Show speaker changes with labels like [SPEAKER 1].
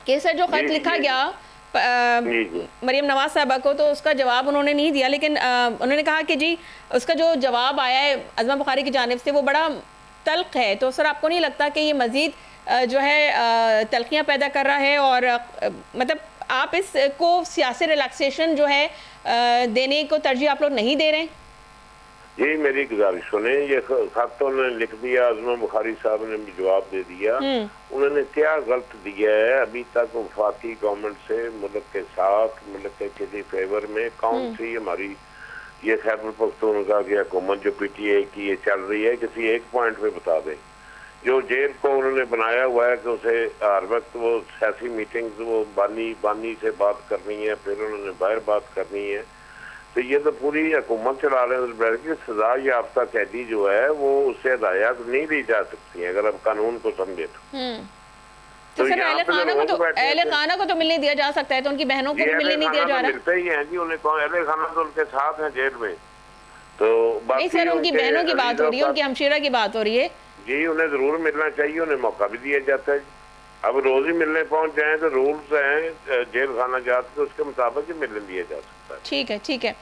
[SPEAKER 1] कि सर जो खत लिखा गया मरियम नवाज साहबा को, तो उसका जवाब उन्होंने नहीं दिया, लेकिन उन्होंने कहा कि जी उसका जो जवाब आया है अज़मा बुखारी की जानिब से वो बड़ा तल्ख है। तो सर आपको नहीं लगता कि ये मज़ीद जो है तल्खियाँ पैदा कर रहा है, और मतलब आप इसको सियासी रिलैक्सेशन जो है देने को तरजीह आप लोग नहीं दे रहे हैं?
[SPEAKER 2] यही मेरी गुजारिश सुने। ये खत तो उन्होंने लिख दिया, अज़मा बुखारी साहब ने भी जवाब दे दिया। उन्होंने क्या गलत दिया है? अभी तक वफाकी गवर्नमेंट से मुल्क के साथ, मुल्क के किसी फेवर में कौन सी हमारी ये खैबर पख्तूनख्वा की हुकूमत जो PTI की ये चल रही है, किसी एक पॉइंट पे बता दें। जो जेल को उन्होंने बनाया हुआ है कि उसे हर वक्त वो सियासी मीटिंग्स, वो बानी से बात करनी है, फिर उन्होंने बाहर बात करनी है, तो ये तो पूरी हुकूमत चला रहे हैं की सजा याफ्ता कैदी जो है वो उससे हिदायत नहीं दी जा सकती है, अगर आप कानून को समझे
[SPEAKER 1] तो सर अहले खाना को तो मिलने दिया जा सकता है, तो उनकी बहनों को मिलने नहीं दिया जा रहा?
[SPEAKER 2] मिलते ही हैं जी, उन्हें अहले खाना तो उनके साथ हैं जेल में। तो
[SPEAKER 1] नहीं सर, उनकी बहनों की बात हो रही है, उनकी हमशीरा की बात हो रही है
[SPEAKER 2] जी। उन्हें जरूर मिलना चाहिए, उन्हें मौका भी दिया जाता है। अब रोज ही मिलने पहुंच जाए तो रूल्स हैं जेल खाना जात के, उसके मुताबिक ही मिलने दिया जा सकता है।
[SPEAKER 1] ठीक है।